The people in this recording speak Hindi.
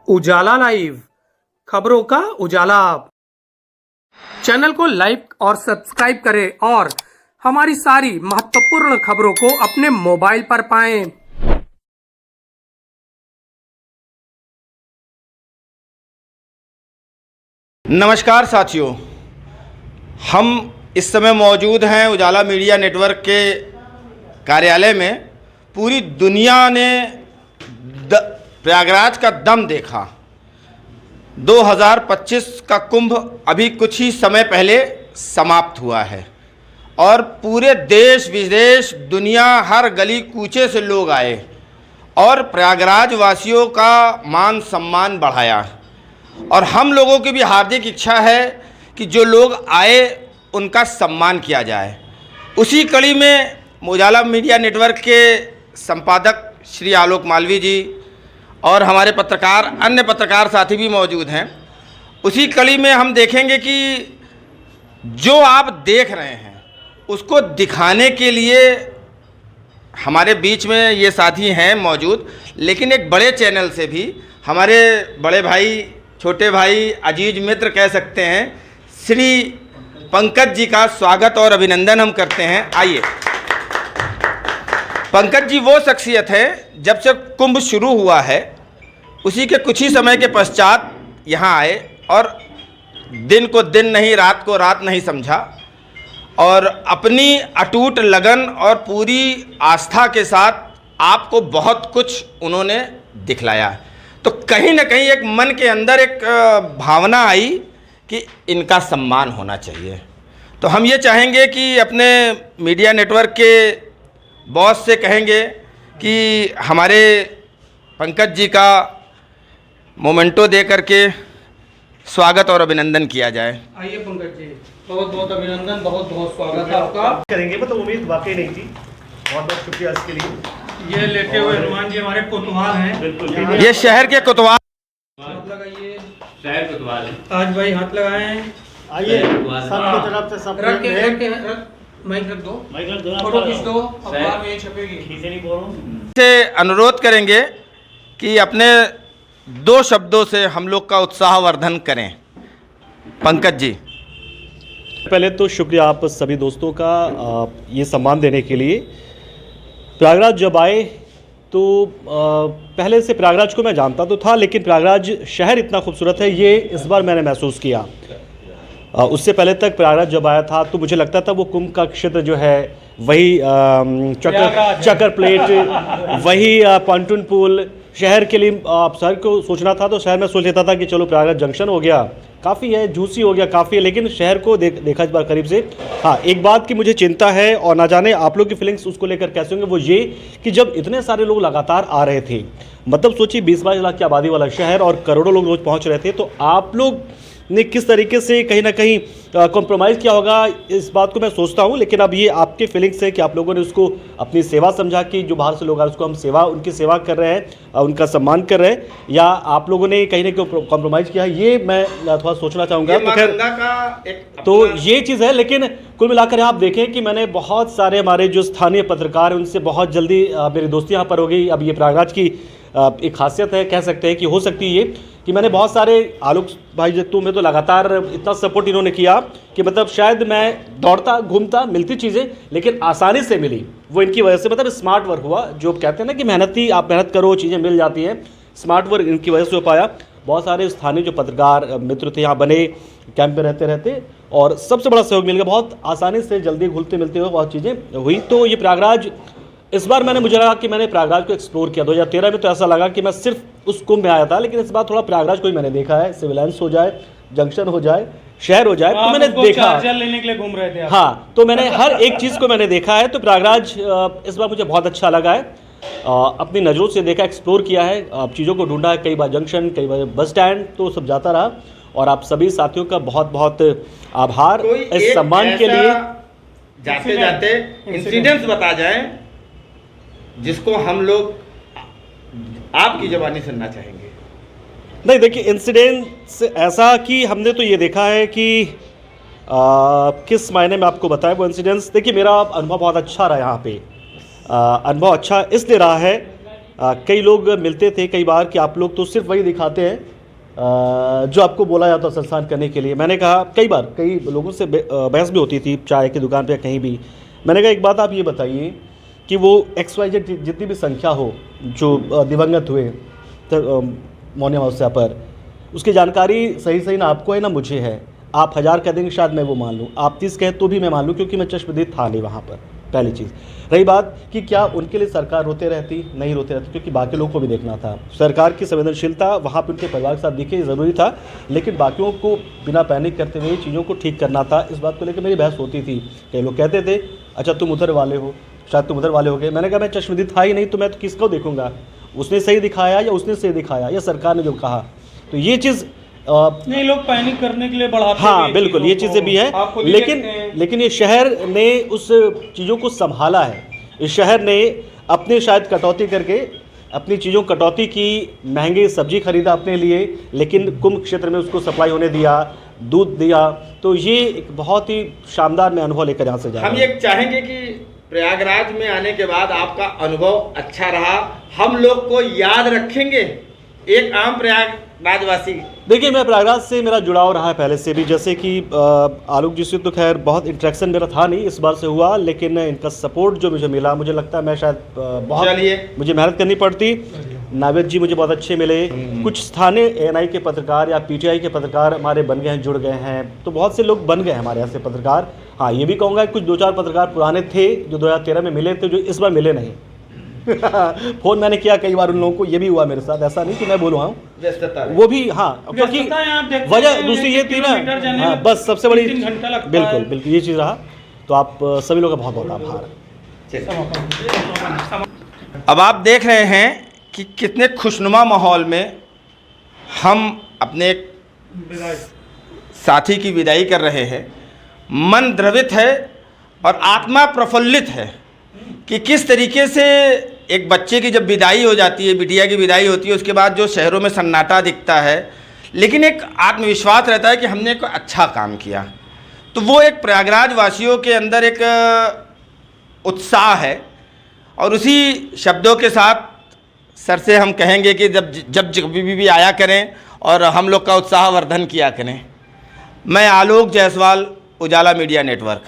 उजाला लाइव, खबरों का उजाला। चैनल को लाइक और सब्सक्राइब करें और हमारी सारी महत्वपूर्ण खबरों को अपने मोबाइल पर पाएं। नमस्कार साथियों, हम इस समय मौजूद हैं उजाला मीडिया नेटवर्क के कार्यालय में। पूरी दुनिया ने प्रयागराज का दम देखा। 2025 का कुंभ अभी कुछ ही समय पहले समाप्त हुआ है और पूरे देश विदेश दुनिया हर गली कूचे से लोग आए और प्रयागराज वासियों का मान सम्मान बढ़ाया। और हम लोगों की भी हार्दिक इच्छा है कि जो लोग आए उनका सम्मान किया जाए। उसी कड़ी में उजाला मीडिया नेटवर्क के संपादक श्री आलोक मालवी जी और हमारे पत्रकार अन्य पत्रकार साथी भी मौजूद हैं। उसी कड़ी में हम देखेंगे कि जो आप देख रहे हैं उसको दिखाने के लिए हमारे बीच में ये साथी हैं मौजूद, लेकिन एक बड़े चैनल से भी हमारे बड़े भाई, छोटे भाई, अजीज मित्र कह सकते हैं, श्री पंकज जी का स्वागत और अभिनंदन हम करते हैं। आइए। पंकज जी वो शख्सियत है, जब से कुंभ शुरू हुआ है उसी के कुछ ही समय के पश्चात यहाँ आए और दिन को दिन नहीं, रात को रात नहीं समझा और अपनी अटूट लगन और पूरी आस्था के साथ आपको बहुत कुछ उन्होंने दिखलाया। तो कहीं ना कहीं एक मन के अंदर एक भावना आई कि इनका सम्मान होना चाहिए। तो हम ये चाहेंगे कि अपने मीडिया नेटवर्क के बॉस से कहेंगे कि हमारे पंकज जी का मोमेंटो दे करके स्वागत और अभिनंदन किया जाए। आइए पंकज जी, बहुत बहुत अभिनंदन, बहुत बहुत स्वागत है आपका। करेंगे मतलब उम्मीद वाकई नहीं थी। बहुत बहुत शुक्रिया इसके लिए। ये लेटे हुए हनुमान जी हमारे कोतवाल हैं। बिल्कुल, ये शहर के कोतवाल। हाथ लगाइए। शहर कोतवाल है। आज भाई हाथ लगाए हैं। आइए सबकी तरफ से सब रख के माइक रख दो, फोटो खींच दो, अखबार में ये छपेगी। खींचे नहीं बोल रहा हूं। से अनुरोध करेंगे कि अपने दो शब्दों से हम लोग का उत्साहवर्धन करें। पंकज जी। पहले तो शुक्रिया आप सभी दोस्तों का ये सम्मान देने के लिए। प्रयागराज जब आए तो पहले से प्रयागराज को मैं जानता तो था, लेकिन प्रयागराज शहर इतना खूबसूरत है ये इस बार मैंने महसूस किया। उससे पहले तक प्रयागराज जब आया था तो मुझे लगता था वो कुंभ का क्षेत्र जो है वही चक्कर प्लेट, वही पॉन्टून पुल, शहर के लिए आप शहर को सोचना था तो शहर में सोच लेता था कि चलो प्रयागराज जंक्शन हो गया, काफ़ी है, झूसी हो गया, काफ़ी है। लेकिन शहर को देखा इस बार करीब से। हाँ, एक बात की मुझे चिंता है और ना जाने आप लोग की फीलिंग्स उसको लेकर कैसे होंगे, वो ये कि जब इतने सारे लोग लगातार आ रहे थे, मतलब सोचिए 20-22 लाख की आबादी वाला शहर और करोड़ों लोग रोज़ पहुँच रहे थे, तो आप लोग ने किस तरीके से कहीं ना कहीं कॉम्प्रोमाइज़ किया होगा, इस बात को मैं सोचता हूं। लेकिन अब ये आपके फीलिंग्स है कि आप लोगों ने उसको अपनी सेवा समझा कि जो बाहर से लोग आए उसको हम उनकी सेवा कर रहे हैं, उनका सम्मान कर रहे हैं, या आप लोगों ने कहीं ना कहीं कॉम्प्रोमाइज़ किया है, ये मैं थोड़ा सोचना चाहूँगा। तो खैर तो ये चीज़ है। लेकिन कुल मिलाकर आप देखें कि मैंने बहुत सारे हमारे जो स्थानीय पत्रकार हैं उनसे बहुत जल्दी मेरी दोस्ती यहाँ पर हो गई। अब ये प्रयागराज की एक खासियत है, कह सकते हैं कि हो सकती है ये कि मैंने बहुत सारे आलोक भाई जगतू में तो लगातार इतना सपोर्ट इन्होंने किया कि मतलब शायद मैं दौड़ता घूमता मिलती चीज़ें लेकिन आसानी से मिली, वो इनकी वजह से। मतलब स्मार्ट वर्क हुआ, जो कहते हैं ना कि आप मेहनत करो चीज़ें मिल जाती हैं, स्मार्ट वर्क इनकी वजह से हो पाया। बहुत सारे स्थानीय जो पत्रकार मित्र थे यहाँ बने, कैंप में रहते और सबसे बड़ा सहयोग मिल गया, बहुत आसानी से जल्दी घुलते मिलते हुए बहुत चीज़ें हुई। तो ये प्रयागराज इस बार मुझे लगा कि मैंने प्रयागराज को एक्सप्लोर किया। 2013 में तो ऐसा लगा कि मैं सिर्फ उस कुंभ में आया था, लेकिन इस बार थोड़ा प्रयागराज को ही मैंने देखा है। सिविलाइंस हो जाए, जंक्शन हो जाए, शहर हो जाए, तो मैंने देखा। चार्जर लेने के लिए घूम रहे थे आप। हाँ, तो मैंने हर एक चीज़ को मैंने देखा है। तो प्रयागराज इस बार मुझे बहुत अच्छा लगा है। अपनी नज़रों से देखा, एक्सप्लोर किया है, चीज़ों को ढूंढा है, कई बार जंक्शन, कई बार बस स्टैंड, तो सब जाता रहा। और आप सभी साथियों का बहुत बहुत आभार इस सम्मान के लिए। जाते जाते इंसिडेंट्स बता जाएं जिसको हम लोग आपकी ज़बानी सुनना चाहेंगे। नहीं, देखिए इंसिडेंट्स ऐसा कि हमने तो ये देखा है कि किस मायने में आपको बताएं वो इंसिडेंट्स। देखिए मेरा अनुभव बहुत अच्छा रहा यहाँ पे। अनुभव अच्छा इसलिए रहा है कई लोग मिलते थे कई बार कि आप लोग तो सिर्फ वही दिखाते हैं जो आपको बोला जाता है संस्थान करने के लिए। मैंने कहा कई बार कई लोगों से बहस भी होती थी चाय की दुकान पे कहीं भी। मैंने कहा एक बात आप ये बताइए कि वो XYZ जितनी भी संख्या हो जो दिवंगत हुए मौनी अमावस्या पर, उसकी जानकारी सही ना आपको है ना मुझे है। आप 1000 कह देंगे शायद मैं वो मान लूँ, आप 30 कहें तो भी मैं मान लूँ, क्योंकि मैं चश्मदीद था नहीं वहाँ पर। पहली चीज़ रही बात कि क्या उनके लिए सरकार रोते रहती, नहीं रोते रहती, क्योंकि बाकी लोगों को भी देखना था। सरकार की संवेदनशीलता वहाँ पर उनके परिवार के साथ दिखे ज़रूरी था, लेकिन बाकियों को बिना पैनिक करते हुए चीज़ों को ठीक करना था। इस बात को लेकर मेरी बहस होती थी। कई लोग कहते थे अच्छा तुम उधर वाले हो, शायद तुम उधर वाले हो गए। मैंने कहा मैं चश्मदीद था ही नहीं, तो मैं तो किसको देखूंगा, उसने सही दिखाया या उसने सही दिखाया या सरकार ने जो कहा। तो ये चीज़ नहीं, लोग पैनिक करने के लिए बढ़ाते हैं। हाँ बिल्कुल, ये चीज़ें भी हैं, लेकिन ये शहर ने उस चीज़ों को संभाला है। इस शहर ने अपने शायद कटौती करके अपनी चीज़ों कटौती की, महंगी सब्जी खरीदा अपने लिए, लेकिन कुंभ क्षेत्र में उसको सप्लाई होने दिया, दूध दिया। तो ये एक बहुत ही शानदार मैं अनुभव लेकर यहाँ से जा रहा हम ये चाहेंगे कि प्रयागराज में आने के बाद आपका अनुभव अच्छा रहा, हम लोग को याद रखेंगे एक आम प्रयागराजवासी। देखिए मैं प्रयागराज से मेरा जुड़ाव रहा है पहले से भी, जैसे कि आलोक जी से तो खैर बहुत इंटरेक्शन मेरा था नहीं, इस बार से हुआ, लेकिन इनका सपोर्ट जो मुझे मिला, मुझे लगता है मैं शायद बहुत मुझे मेहनत करनी पड़ती। नावेद जी मुझे बहुत अच्छे मिले, कुछ स्थानीय ANI के पत्रकार या PTI के पत्रकार हमारे बन गए हैं, जुड़ गए हैं, तो बहुत से लोग बन गए हैं हमारे यहाँ से पत्रकार। हाँ ये भी कहूँगा कुछ 2-4 पत्रकार पुराने थे जो 2013 में मिले थे, जो इस बार मिले नहीं। फ़ोन मैंने किया कई बार उन लोगों को, ये भी हुआ मेरे साथ, ऐसा नहीं कि मैं बोलूँ वो भी। हाँ क्योंकि वजह दूसरी ये थी ना, हाँ बस सबसे बड़ी बिल्कुल ये चीज़ रहा। तो आप सभी लोगों का बहुत बहुत आभार। अब आप देख रहे हैं कि कितने खुशनुमा माहौल में हम अपने साथी की विदाई कर रहे हैं। मन द्रवित है और आत्मा प्रफुल्लित है कि किस तरीके से एक बच्चे की जब विदाई हो जाती है, बिटिया की विदाई होती है, उसके बाद जो शहरों में सन्नाटा दिखता है, लेकिन एक आत्मविश्वास रहता है कि हमने कोई अच्छा काम किया। तो वो एक प्रयागराज वासियों के अंदर एक उत्साह है। और उसी शब्दों के साथ सर से हम कहेंगे कि जब भी आया करें और हम लोग का उत्साह वर्धन किया करें। मैं आलोक जायसवाल, उजाला मीडिया नेटवर्क।